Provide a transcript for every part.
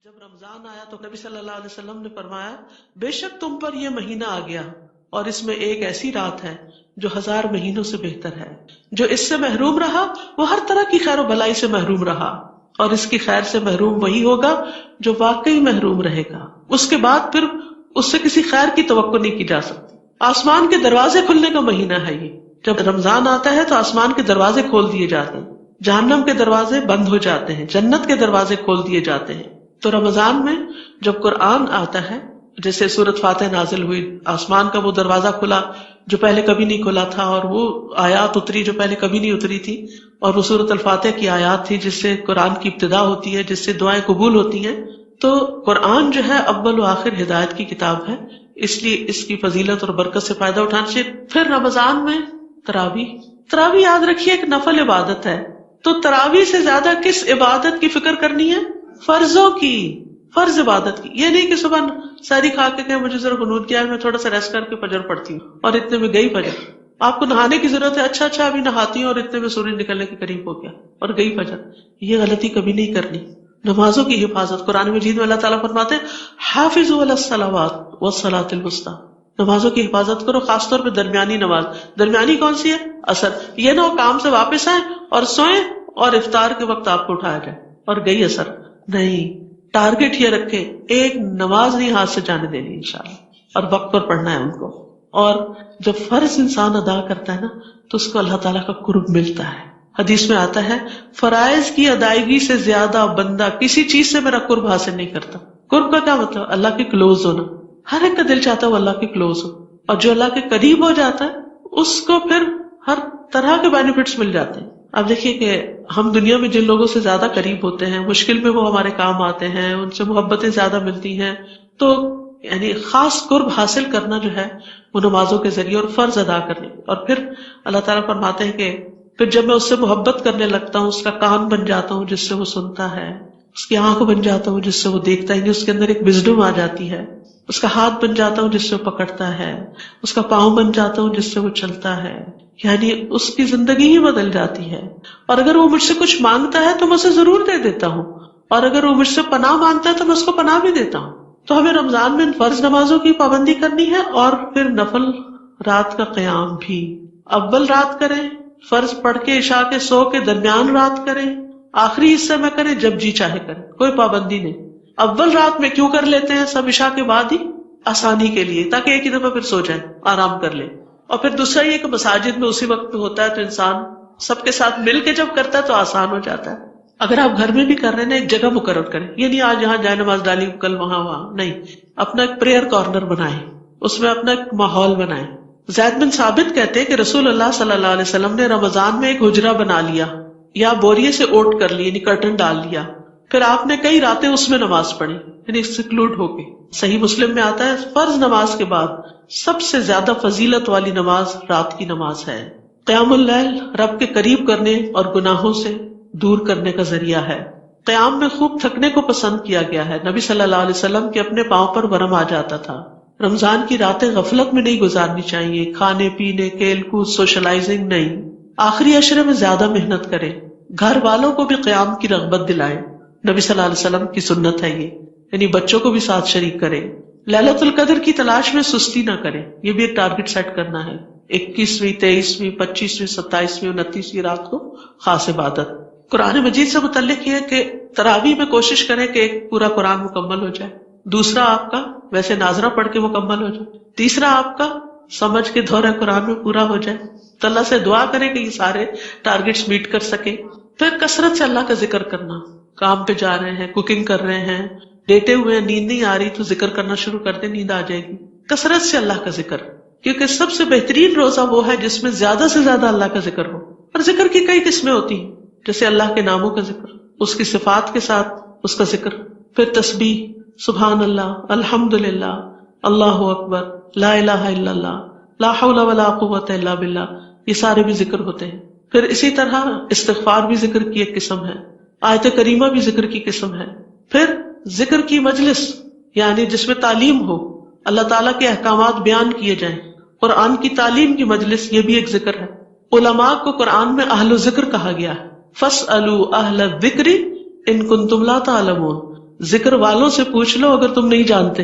جب رمضان آیا تو نبی صلی اللہ علیہ وسلم نے فرمایا بے شک تم پر یہ مہینہ آ گیا اور اس میں ایک ایسی رات ہے جو 1000 مہینوں سے بہتر ہے. جو اس سے محروم رہا وہ ہر طرح کی خیر و بلائی سے محروم رہا، اور اس کی خیر سے محروم وہی ہوگا جو واقعی محروم رہے گا. اس کے بعد پھر اس سے کسی خیر کی توقع نہیں کی جا سکتی. آسمان کے دروازے کھلنے کا مہینہ ہے یہ. جب رمضان آتا ہے تو آسمان کے دروازے کھول دیے جاتے ہیں، جہنم کے دروازے بند ہو جاتے ہیں، جنت کے دروازے کھول دیے جاتے ہیں. تو رمضان میں جب قرآن آتا ہے، جیسے سورۃ فاتح نازل ہوئی، آسمان کا وہ دروازہ کھلا جو پہلے کبھی نہیں کھلا تھا، اور وہ آیات اتری جو پہلے کبھی نہیں اتری تھی، اور وہ سورۃ الفاتح کی آیات تھی جس سے قرآن کی ابتدا ہوتی ہے، جس سے دعائیں قبول ہوتی ہیں. تو قرآن جو ہے اول و آخر ہدایت کی کتاب ہے، اس لیے اس کی فضیلت اور برکت سے فائدہ اٹھانا چاہیے. پھر رمضان میں تراویح یاد رکھیے ایک نفل عبادت ہے. تو تراویح سے زیادہ کس عبادت کی فکر کرنی ہے؟ فرضوں کی، فرض عبادت کی. یہ نہیں کہ صبح ساری کھا کے کہ مجھے ذرا قنوت کیا ہے، میں تھوڑا سا ریسٹ کر کے فجر پڑھتی ہوں اور اتنے میں گئی فجر. آپ کو نہانے کی ضرورت ہے، اچھا ابھی نہاتی ہوں اور اتنے میں سورج نکلنے کے قریب ہو گیا اور گئی فجر. یہ غلطی کبھی نہیں کرنی. نمازوں کی حفاظت، قرآن مجید میں اللہ تعالیٰ فرماتے ہیں حافظوا علی الصلوات والصلاۃ الوسطیٰ. نمازوں کی حفاظت کرو، خاص طور پہ درمیانی نماز. درمیانی کون سی ہے؟ عصر. یہ نہ ہو کام سے واپس آئیں اور سوئیں اور افطار کے وقت آپ کو اٹھایا جائے اور گئی عصر. نہیں، ٹارگٹ یہ رکھے ایک نماز نہیں ہاتھ سے جانے دینی انشاءاللہ، اور وقت پر پڑھنا ہے ان کو. اور جب فرض انسان ادا کرتا ہے نا تو اس کو اللہ تعالیٰ کا قرب ملتا ہے. حدیث میں آتا ہے فرائض کی ادائیگی سے زیادہ بندہ کسی چیز سے میرا قرب حاصل نہیں کرتا. قرب کا کیا مطلب؟ اللہ کے کلوز ہونا. ہر ایک کا دل چاہتا ہے وہ اللہ کے کلوز ہو، اور جو اللہ کے قریب ہو جاتا ہے اس کو پھر ہر طرح کے بینیفٹس مل جاتے ہیں. اب دیکھیے کہ ہم دنیا میں جن لوگوں سے زیادہ قریب ہوتے ہیں، مشکل میں وہ ہمارے کام آتے ہیں، ان سے محبتیں زیادہ ملتی ہیں. تو یعنی خاص قرب حاصل کرنا جو ہے وہ نمازوں کے ذریعے اور فرض ادا کرنے. اور پھر اللہ تعالیٰ فرماتے ہیں کہ پھر جب میں اس سے محبت کرنے لگتا ہوں، اس کا کان بن جاتا ہوں جس سے وہ سنتا ہے، اس کی آنکھ بن جاتا ہوں جس سے وہ دیکھتا ہے، اس کے اندر ایک وزڈم آ جاتی ہے. اس کا ہاتھ بن جاتا ہوں جس سے وہ پکڑتا ہے، اس کا پاؤں بن جاتا ہوں جس سے وہ چلتا ہے. یعنی اس کی زندگی ہی بدل جاتی ہے. اور اگر وہ مجھ سے کچھ مانگتا ہے تو میں اسے ضرور دے دیتا ہوں، اور اگر وہ مجھ سے پناہ مانگتا ہے تو میں اس کو پناہ بھی دیتا ہوں. تو ہمیں رمضان میں فرض نمازوں کی پابندی کرنی ہے، اور پھر نفل رات کا قیام بھی. اول رات کریں، فرض پڑھ کے عشاء کے سو کے درمیان رات کریں، آخری حصے میں کریں، جب جی چاہے کریں، کوئی پابندی نہیں. اول رات میں کیوں کر لیتے ہیں سب؟ عشاء کے بعد ہی، آسانی کے لیے، تاکہ ایک ہی دفعہ پھر سو جائیں، آرام کر لیں. اور پھر دوسرا یہ کہ مساجد میں اسی وقت ہوتا ہے تو انسان سب کے ساتھ مل کے جب کرتا ہے تو آسان ہو جاتا ہے. اگر آپ گھر میں بھی کر رہے ہیں نا، ایک جگہ مقرر کریں. یہ نہیں آج یہاں جائے نماز ڈالی، کل وہاں نہیں. اپنا ایک پریئر کارنر بنائیں، اس میں اپنا ایک ماحول بنائیں. زید بن ثابت کہتے ہیں کہ رسول اللہ صلی اللہ علیہ وسلم نے رمضان میں ایک حجرہ بنا لیا، یا بوریے سے اوٹ کر لی، یعنی کرٹن ڈال لیا. پھر آپ نے کئی راتیں اس میں نماز پڑھی، یعنی سیکلوڈ ہو کے. صحیح مسلم میں آتا ہے فرض نماز کے بعد سب سے زیادہ فضیلت والی نماز رات کی نماز ہے. قیام اللیل رب کے قریب کرنے اور گناہوں سے دور کرنے کا ذریعہ ہے. قیام میں خوب تھکنے کو پسند کیا گیا ہے. نبی صلی اللہ علیہ وسلم کے اپنے پاؤں پر ورم آ جاتا تھا. رمضان کی راتیں غفلت میں نہیں گزارنی چاہیے، کھانے پینے، کھیل کود، سوشلائزنگ نہیں. آخری عشرے میں زیادہ محنت کریں، گھر والوں کو بھی قیام کی رغبت دلائیں. نبی صلی اللہ علیہ وسلم کی سنت ہے یہ، یعنی بچوں کو بھی ساتھ شریک کریں. لیلۃ القدر کی تلاش میں سستی نہ کریں، یہ بھی ایک ٹارگٹ سیٹ کرنا ہے. 21ویں، 23ویں، 25ویں، 27ویں، 29ویں رات کو خاص عبادت. قرآن مجید سے متعلق یہ ہے کہ تراویح میں کوشش کریں کہ ایک پورا قرآن مکمل ہو جائے. دوسرا آپ کا ویسے ناظرہ پڑھ کے مکمل ہو جائے. تیسرا آپ کا سمجھ کے دورہ قرآن میں پورا ہو جائے. تو اللہ سے دعا کریں کہ یہ سارے ٹارگٹس میٹ کر سکیں. پھر کثرت سے اللہ کا ذکر کرنا. کام پہ جا رہے ہیں، کوکنگ کر رہے ہیں، لیٹے ہوئے ہیں، نیند نہیں آ رہی تو ذکر کرنا شروع کر دیں، نیند آ جائے گی. کثرت سے اللہ کا ذکر، کیونکہ سب سے بہترین روزہ وہ ہے جس میں زیادہ سے زیادہ اللہ کا ذکر ہو. اور ذکر کی کئی قسمیں ہوتی ہیں، جیسے اللہ کے ناموں کا ذکر، اس کی صفات کے ساتھ اس کا ذکر. پھر تسبیح، سبحان اللہ، الحمدللہ، اللہ اکبر، لا الہ الا اللہ، لا حول ولا قوت الا باللہ، یہ سارے بھی ذکر ہوتے ہیں. پھر اسی طرح استغفار بھی ذکر کی ایک قسم ہے، آیت کریمہ بھی ذکر کی قسم ہے. پھر ذکر کی مجلس، یعنی جس میں تعلیم ہو، اللہ تعالیٰ کے احکامات بیان کیے جائیں، قرآن کی تعلیم کی مجلس، یہ بھی ایک ذکر ہے. علماء کو قرآن میں اہل ذکر کہا گیا ہے. فَاسْأَلُوا أَهْلَ الذِّكْرِ إِن كُنتُمْ لَا تَعْلَمُونَ. ذکر والوں سے پوچھ لو اگر تم نہیں جانتے.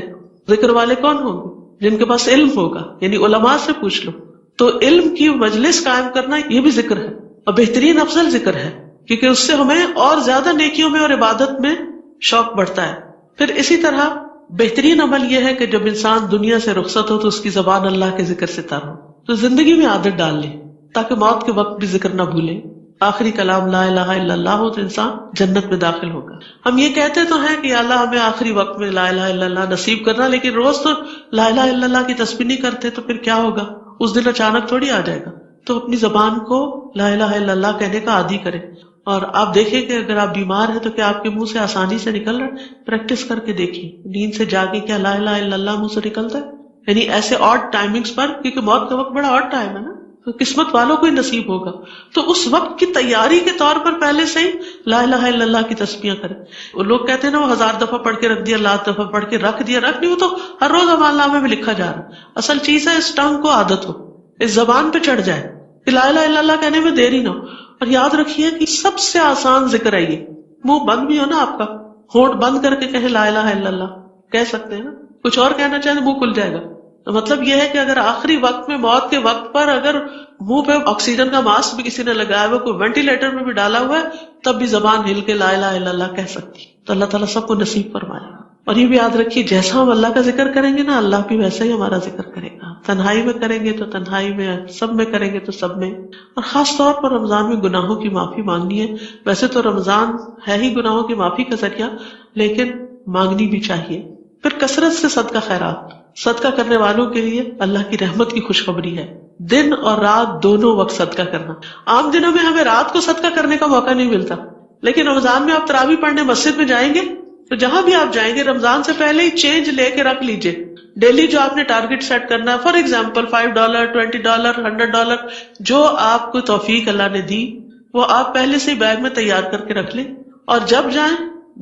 ذکر والے کون ہوں گے؟ جن کے پاس علم ہوگا، یعنی علماء سے پوچھ لو. تو علم کی مجلس قائم کرنا یہ بھی ذکر ہے، اور بہترین افضل ذکر ہے، کیونکہ اس سے ہمیں اور زیادہ نیکیوں میں اور عبادت میں شوق بڑھتا ہے. پھر اسی طرح بہترین عمل یہ ہے کہ جب انسان دنیا سے رخصت ہو تو اس کی زبان اللہ کے ذکر سے تر ہو. تو زندگی میں عادت ڈال لیں تاکہ موت کے وقت بھی ذکر نہ بھولیں. آخری کلام لا الہ الا اللہ ہو تو انسان جنت میں داخل ہوگا. ہم یہ کہتے تو ہیں کہ اللہ ہمیں آخری وقت میں لا الہ الا اللہ نصیب کرنا، لیکن روز تو لا الہ الا اللہ کی تسبیح نہیں کرتے تو پھر کیا ہوگا؟ اس دن اچانک تھوڑی آ جائے گا. تو اپنی زبان کو لا الہ الا اللہ کہنے کا عادی کریں. اور آپ دیکھیں کہ اگر آپ بیمار ہیں تو کیا آپ کے منہ سے آسانی سے نکل رہا ہے؟ پریکٹس کر کے دیکھیں. نیند سے جاگے کیا لا الہ الا اللہ منہ سے نکلتا ہے؟ یعنی ایسے آڈ ٹائمنگز پر، کیونکہ موت کا وقت بڑا آڈ ٹائم ہے نا، تو قسمت والوں کو ہی نصیب ہوگا. تو اس وقت کی تیاری کے طور پر پہلے سے ہی لا الہ الا اللہ کی تسبیحاں کریں. وہ لوگ کہتے ہیں نا وہ 1000 دفعہ پڑھ کے رکھ دیا، 1,00,000 دفعہ پڑھ کے رکھ دیا، رکھ نہیں، وہ تو ہر روز عمل نامے میں لکھا جا رہا ہے. اصل چیز ہے اس ٹنگ کو عادت ہو، اس زبان پہ چڑھ جائے کہ لا الہ الا اللہ کہنے میں دیری نہ ہو. اور یاد رکھیے کہ سب سے آسان ذکر ہے یہ. منہ بند بھی ہو نا آپ کا، ہونٹ بند کر کے کہیں لا الہ الا اللہ کہہ سکتے ہیں نا. کچھ اور کہنا چاہیں منہ کھل جائے گا. تو مطلب یہ ہے کہ اگر آخری وقت میں موت کے وقت پر اگر منہ پہ آکسیجن کا ماسک بھی کسی نے لگایا ہوا، کوئی وینٹیلیٹر میں بھی ڈالا ہوا ہے، تب بھی زبان ہل کے لا الہ الا اللہ کہہ سکتی. تو اللہ تعالیٰ سب کو نصیب فرمائے. اور یہ بھی یاد رکھیے جیسا ہم اللہ کا ذکر کریں گے نا، اللہ بھی ویسا ہی ہمارا ذکر کرے گا. تنہائی میں کریں گے تو تنہائی میں، سب میں کریں گے تو سب میں. اور خاص طور پر رمضان میں گناہوں کی معافی مانگنی ہے. ویسے تو رمضان ہے ہی گناہوں کی معافی کا ذریعہ، لیکن مانگنی بھی چاہیے. پھر کثرت سے صدقہ خیرات. صدقہ کرنے والوں کے لیے اللہ کی رحمت کی خوشخبری ہے. دن اور رات دونوں وقت صدقہ کرنا. عام دنوں میں ہمیں رات کو صدقہ کرنے کا موقع نہیں ملتا، لیکن رمضان میں آپ تراویح پڑھنے مسجد میں جائیں گے تو جہاں بھی آپ جائیں گے رمضان سے پہلے ہی چینج لے کے رکھ لیجئے. ڈیلی جو آپ نے ٹارگٹ سیٹ کرنا ہے، فار ایگزامپل $5 $20 $100، جو آپ کو توفیق اللہ نے دی وہ آپ پہلے سے بیگ میں تیار کر کے رکھ لیں، اور جب جائیں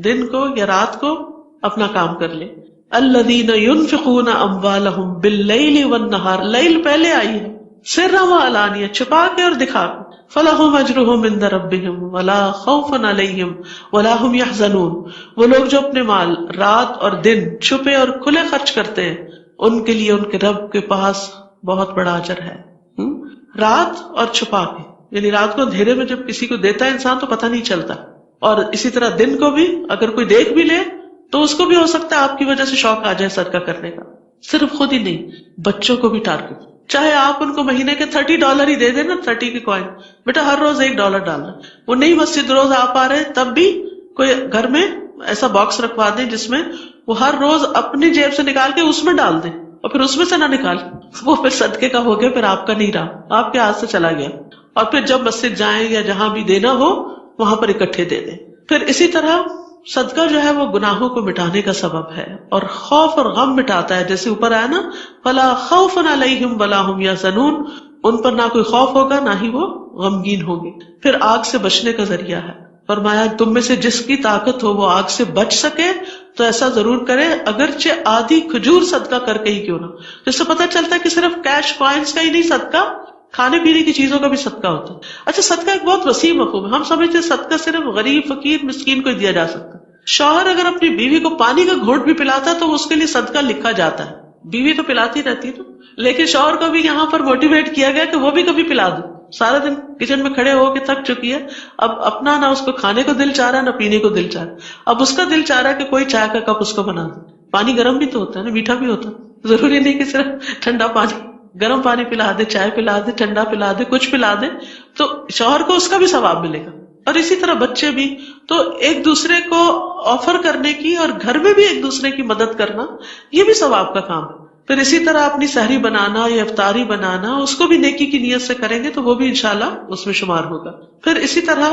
دن کو یا رات کو اپنا کام کر لیں. الذین ينفقون اموالهم باللیل والنہار، لیل پہلے آئی ہے، سرا وعلانیہ، چھپا کے اور دکھا کے. فلہم اجرہم عند ربہم ولا خوف علیہم ولا ہم یحزنون. وہ لوگ جو اپنے مال رات اور دن چھپے اور کھلے خرچ کرتے ہیں، ان کے لیے ان کے رب کے پاس بہت بڑا اجر ہے. رات اور چھپا کے، یعنی رات کو اندھیرے میں جب کسی کو دیتا ہے انسان تو پتہ نہیں چلتا، اور اسی طرح دن کو بھی اگر کوئی دیکھ بھی لے تو اس کو بھی ہو سکتا ہے آپ کی وجہ سے شوق آ جائے صدقہ کرنے کا. صرف خود ہی نہیں، بچوں کو بھی ٹارگٹ. چاہے آپ ان کو مہینے کے $30 ہی دے دیں نا، 30 کے کوائن، بیٹا ہر روز $1 ڈالنا. وہ نہیں مسجد روز آپ آ رہے تب بھی کوئی گھر میں ایسا باکس رکھوا دیں جس میں وہ ہر روز اپنی جیب سے نکال کے اس میں ڈال دیں، اور پھر اس میں سے نہ نکال، وہ پھر صدقے کا ہو گیا، پھر آپ کا نہیں رہا، آپ کے ہاتھ سے چلا گیا. اور پھر جب مسجد جائیں یا جہاں بھی دینا ہو وہاں پر اکٹھے دے دیں. پھر اسی طرح صدقہ جو ہے وہ گناہوں کو مٹانے کا سبب ہے اور خوف اور غم مٹاتا ہے. جیسے اوپر آیا نا، فلا خوف علیہم ولا ہم یحزنون، ان پر نہ کوئی خوف ہوگا نہ ہی وہ غمگین ہوں گے. پھر آگ سے بچنے کا ذریعہ ہے. فرمایا تم میں سے جس کی طاقت ہو وہ آگ سے بچ سکے تو ایسا ضرور کرے، اگرچہ آدھی کھجور صدقہ کر کے ہی کیوں نہ. جس سے پتہ چلتا ہے کہ صرف کیش کوائنس کا ہی نہیں صدقہ، کھانے پینے کی چیزوں کا بھی صدقہ ہوتا ہے. اچھا، صدقہ ایک بہت وسیع مفہوم ہے. ہم سمجھتے ہیں صدقہ صرف غریب فقیر مسکین کو دیا جا سکتا ہے. شوہر اگر اپنی بیوی کو پانی کا گھونٹ بھی پلاتا ہے تو اس کے لیے صدقہ لکھا جاتا ہے. بیوی تو پلاتی رہتی ہے نا، لیکن شوہر کو بھی یہاں پر موٹیویٹ کیا گیا کہ وہ بھی کبھی پلا دو. سارا دن کچن میں کھڑے ہو کے تھک چکی ہے، اب اپنا نہ اس کو کھانے کو دل چاہ رہا ہے نہ پینے کو دل چاہ رہا ہے. اب اس کا دل چاہ رہا ہے کہ کوئی چائے کا کپ اس کو بنا دے. پانی گرم بھی تو ہوتا ہے نا، میٹھا بھی ہوتا ہے. ضروری نہیں کہ صرف ٹھنڈا پانی، گرم پانی پلا دے، چائے پلا دے، ٹھنڈا پلا دے، کچھ پلا دے تو شوہر کو اس کا بھی ثواب ملے گا. اور اسی طرح بچے بھی، تو ایک دوسرے کو آفر کرنے کی اور گھر میں بھی ایک دوسرے کی مدد کرنا یہ بھی ثواب کا کام ہے. پھر اسی طرح اپنی سحری بنانا یا افطاری بنانا، اس کو بھی نیکی کی نیت سے کریں گے تو وہ بھی انشاءاللہ اس میں شمار ہوگا. پھر اسی طرح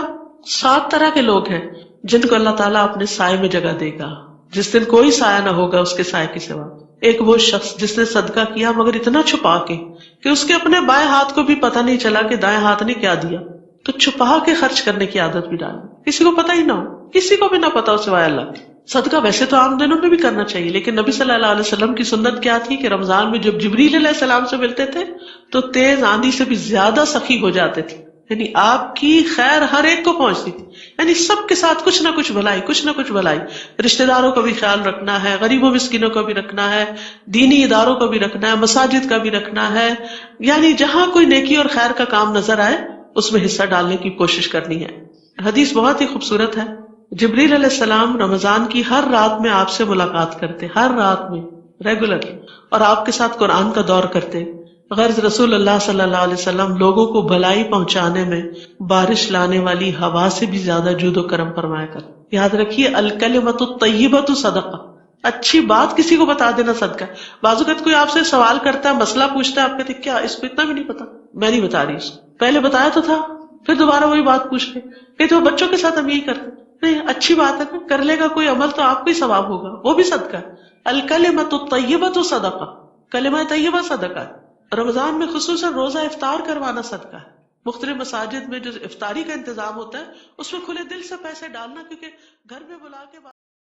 7 طرح کے لوگ ہیں جن کو اللہ تعالیٰ اپنے سائے میں جگہ دے گا، جس دن کوئی سایہ نہ ہوگا اس کے سائے کے سوا. ایک وہ شخص جس نے صدقہ کیا مگر اتنا چھپا کے کہ اس کے اپنے بائیں ہاتھ کو بھی پتہ نہیں چلا کہ دائیں ہاتھ نے کیا دیا. تو چھپا کے خرچ کرنے کی عادت بھی ڈالیں، کسی کو پتہ ہی نہ ہو، کسی کو بھی نہ پتہ ہو سوائے اللہ کے. صدقہ ویسے تو عام دنوں میں بھی کرنا چاہیے، لیکن نبی صلی اللہ علیہ وسلم کی سنت کیا تھی کہ رمضان میں جب جبریل علیہ السلام سے ملتے تھے تو تیز آندھی سے بھی زیادہ سخی ہو جاتے تھے. یعنی آپ کی خیر ہر ایک کو پہنچتی تھی، یعنی سب کے ساتھ کچھ نہ کچھ بھلائی، کچھ نہ کچھ بھلائی. رشتہ داروں کا بھی خیال رکھنا ہے، غریبوں مسکینوں کا بھی رکھنا ہے، دینی اداروں کا بھی رکھنا ہے، مساجد کا بھی رکھنا ہے. یعنی جہاں کوئی نیکی اور خیر کا کام نظر آئے اس میں حصہ ڈالنے کی کوشش کرنی ہے. حدیث بہت ہی خوبصورت ہے. جبریل علیہ السلام رمضان کی ہر رات میں آپ سے ملاقات کرتے، ہر رات میں ریگولر، اور آپ کے ساتھ قرآن کا دور کرتے. غرض رسول اللہ صلی اللہ علیہ وسلم لوگوں کو بھلائی پہنچانے میں بارش لانے والی ہوا سے بھی زیادہ جود و کرم فرمایا کر. یاد رکھیے الکلمۃ الطیبۃ صدقہ، اچھی بات کسی کو بتا دینا صدقہ. بعض اوقات کوئی آپ سے سوال کرتا ہے، مسئلہ پوچھتا ہے، آپ کہتے ہیں کیا اس کو اتنا بھی نہیں پتا؟ میں نہیں بتا رہی اس کو، پہلے بتایا تو تھا، پھر دوبارہ وہی بات پوچھ لے. کہتے وہ بچوں کے ساتھ ہم یہی کرتے نہیں. اچھی بات ہے، کر لے گا کوئی عمل تو آپ کو ہی ثواب ہوگا، وہ بھی صدقہ ہے. الکلمۃ الطیبۃ صدقہ، کلمہ طیبہ صدقہ ہے. رمضان میں خصوصاً روزہ افطار کروانا صدقہ ہے. مختلف مساجد میں جو افطاری کا انتظام ہوتا ہے اس میں کھلے دل سے پیسے ڈالنا، کیونکہ گھر میں بلا کے